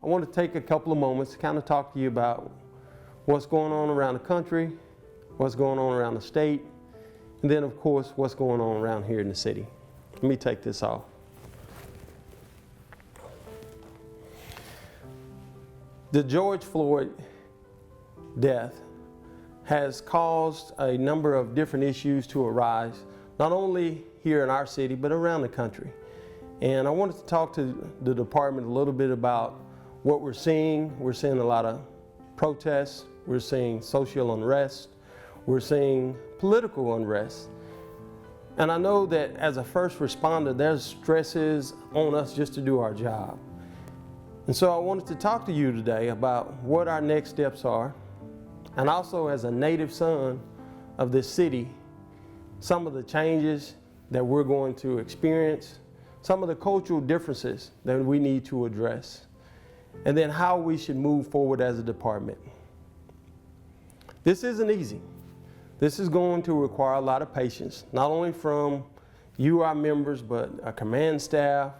I want to take a couple of moments to kind of talk to you about what's going on around the country, what's going on around the state, and then of course what's going on around here in the city. Let me take this off. The George Floyd death has caused a number of different issues to arise, not only here in our city, but around the country. And I wanted to talk to the department a little bit about what we're seeing. We're seeing a lot of protests, we're seeing social unrest, we're seeing political unrest. And I know that as a first responder, there's stresses on us just to do our job. And so I wanted to talk to you today about what our next steps are, and also as a native son of this city, some of the changes that we're going to experience, some of the cultural differences that we need to address, and then how we should move forward as a department. This isn't easy. This is going to require a lot of patience, not only from you, our members, but our command staff,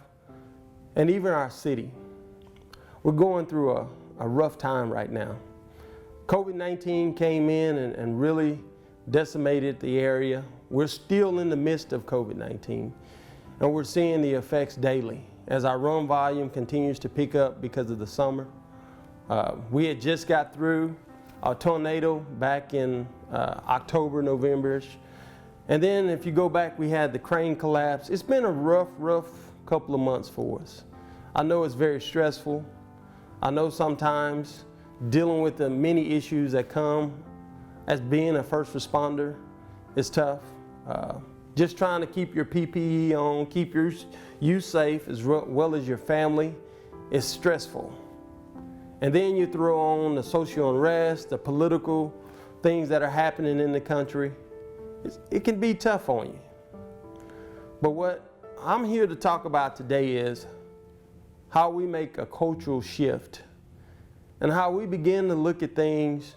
and even our city. We're going through a rough time right now. COVID-19 came in and really decimated the area. We're still in the midst of COVID-19, and we're seeing the effects daily as our run volume continues to pick up because of the summer. We had just got through a tornado back in October, November-ish. And then if you go back, we had the crane collapse. It's been a rough couple of months for us. I know it's very stressful. I know sometimes dealing with the many issues that come as being a first responder is tough. Just trying to keep your PPE on, keep you safe as well as your family is stressful. And then you throw on the social unrest, the political things that are happening in the country. It can be tough on you. But what I'm here to talk about today is how we make a cultural shift and how we begin to look at things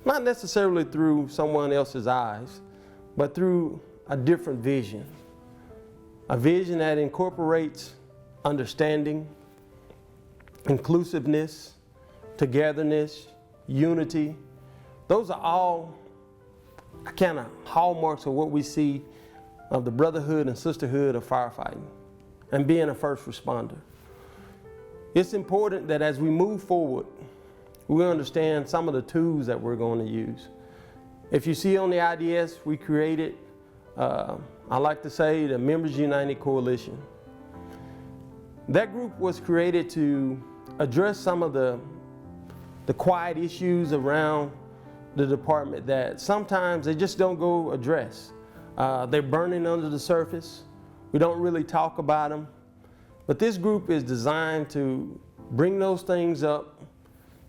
not necessarily through someone else's eyes, but through a different vision. A vision that incorporates understanding, inclusiveness, togetherness, unity. Those are all kind of hallmarks of what we see of the brotherhood and sisterhood of firefighting and being a first responder. It's important that as we move forward, we understand some of the tools that we're going to use. If you see on the IDS, we created, I like to say, the Members United Coalition. That group was created to address some of the quiet issues around the department that sometimes they just don't go address. They're burning under the surface. We don't really talk about them. But this group is designed to bring those things up,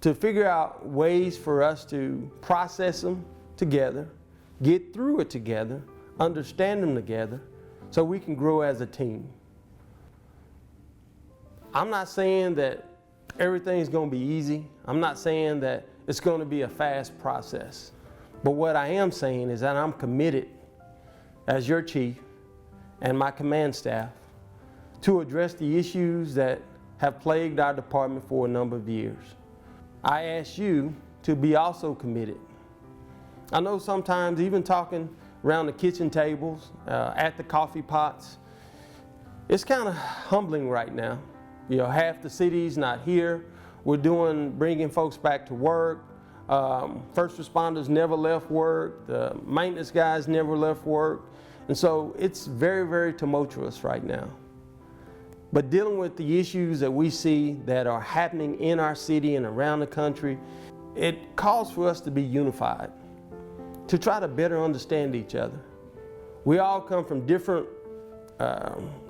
to figure out ways for us to process them together, get through it together, understand them together, so we can grow as a team. I'm not saying that everything's going to be easy. I'm not saying that it's going to be a fast process. But what I am saying is that I'm committed as your chief and my command staff to address the issues that have plagued our department for a number of years. I ask you to be also committed. I know sometimes even talking around the kitchen tables, at the coffee pots, it's kind of humbling right now. You know, half the city's not here. We're bringing folks back to work. First responders never left work. The maintenance guys never left work. And so it's very tumultuous right now. But dealing with the issues that we see that are happening in our city and around the country, it calls for us to be unified, to try to better understand each other. We all come from different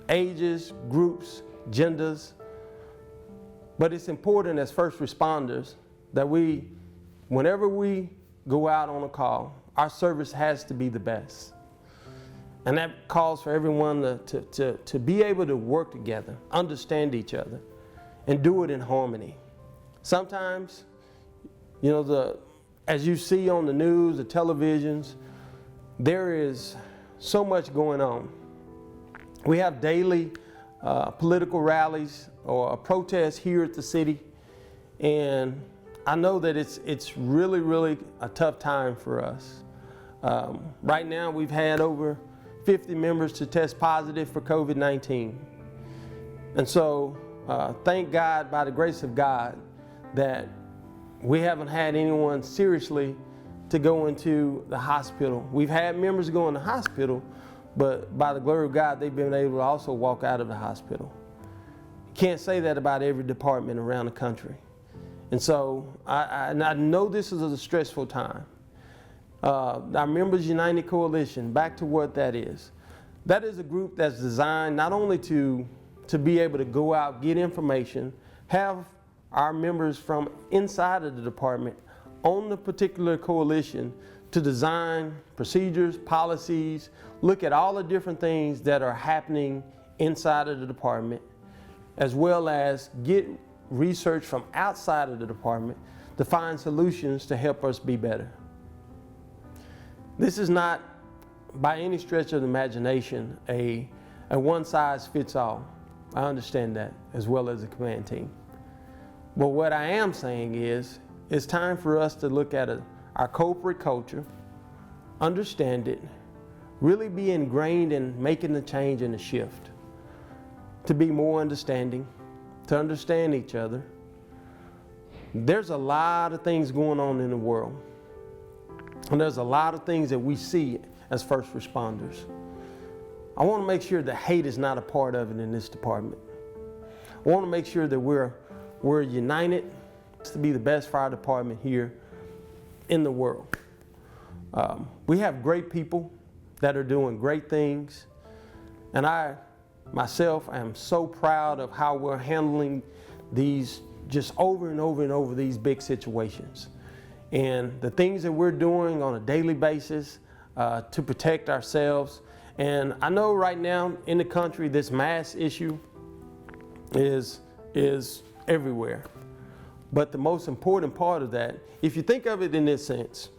ages, groups, genders, but it's important as first responders that whenever we go out on a call, our service has to be the best. And that calls for everyone to be able to work together, understand each other, and do it in harmony. Sometimes, you know, as you see on the news, the televisions, there is so much going on. We have daily political rallies or a protest here at the city. And I know that it's really, really a tough time for us. Right now, we've had over 50 members to test positive for COVID-19. And so, thank God, by the grace of God, that we haven't had anyone seriously to go into the hospital. We've had members go in the hospital, but by the glory of God, they've been able to also walk out of the hospital. Can't say that about every department around the country. And so I know this is a stressful time. Our Members United Coalition, back to what that is. That is a group that's designed not only to be able to go out, get information, have our members from inside of the department on the particular coalition to design procedures, policies, look at all the different things that are happening inside of the department, as well as get research from outside of the department to find solutions to help us be better. This is not, by any stretch of the imagination, a one-size-fits-all. I understand that, as well as the command team. But what I am saying is, it's time for us to look at our corporate culture, understand it, really be ingrained in making the change and the shift, to be more understanding, to understand each other. There's a lot of things going on in the world. And there's a lot of things that we see as first responders. I want to make sure that hate is not a part of it in this department. I want to make sure that we're united to be the best fire department here in the world. We have great people that are doing great things. And I, myself, am so proud of how we're handling these just over and over and over these big situations. And the things that we're doing on a daily basis to protect ourselves. And I know right now in the country, this mask issue is everywhere. But the most important part of that, if you think of it in this sense,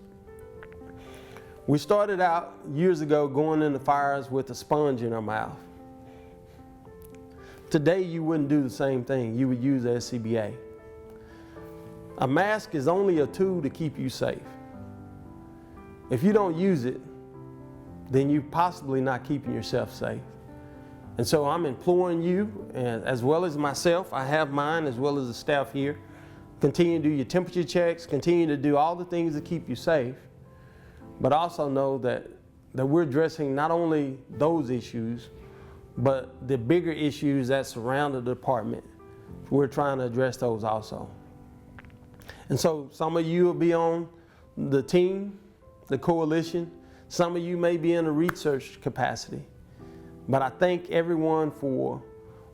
we started out years ago going in the fires with a sponge in our mouth. Today, you wouldn't do the same thing. You would use SCBA. A mask is only a tool to keep you safe. If you don't use it, then you're possibly not keeping yourself safe. And so I'm imploring you, and as well as myself, I have mine as well as the staff here, continue to do your temperature checks, continue to do all the things that keep you safe, but also know that we're addressing not only those issues, but the bigger issues that surround the department. We're trying to address those also. And so some of you will be on the team, the coalition. Some of you may be in a research capacity. But I thank everyone for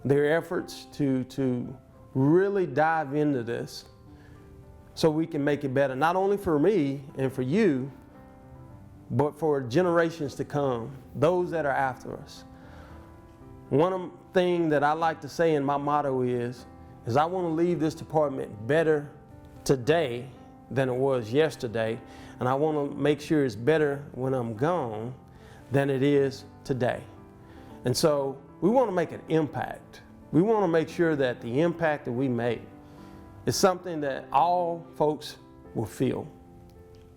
their efforts to really dive into this so we can make it better, not only for me and for you, but for generations to come, those that are after us. One thing that I like to say, and my motto is I want to leave this department better today than it was yesterday, and I want to make sure it's better when I'm gone than it is today. And so we want to make an impact. We want to make sure that the impact that we make is something that all folks will feel,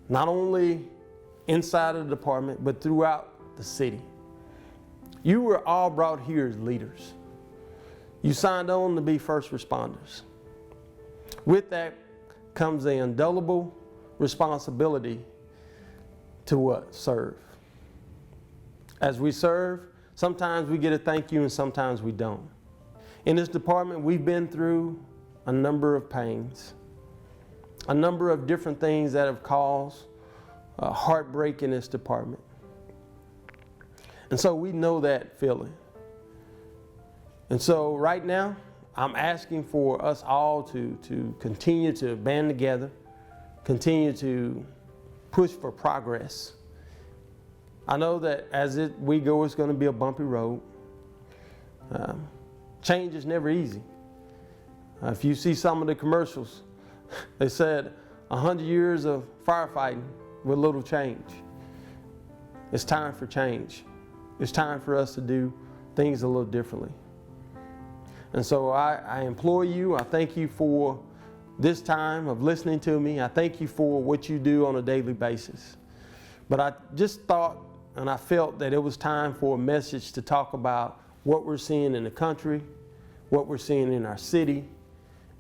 not only inside of the department, but throughout the city. You were all brought here as leaders. You signed on to be first responders. With that comes the indelible responsibility to what? Serve. As we serve, sometimes we get a thank you and sometimes we don't. In this department, we've been through a number of pains, a number of different things that have caused heartbreak in this department. And so we know that feeling. And so right now, I'm asking for us all to continue to band together, continue to push for progress. I know that as we go, it's going to be a bumpy road. Change is never easy. If you see some of the commercials, they said 100 years of firefighting with little change. It's time for change. It's time for us to do things a little differently. And so I implore you, I thank you for this time of listening to me. I thank you for what you do on a daily basis. But I just thought and I felt that it was time for a message to talk about what we're seeing in the country, what we're seeing in our city,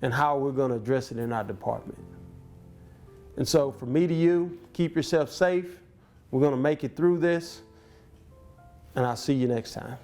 and how we're going to address it in our department. And so from me to you, keep yourself safe. We're going to make it through this, and I'll see you next time.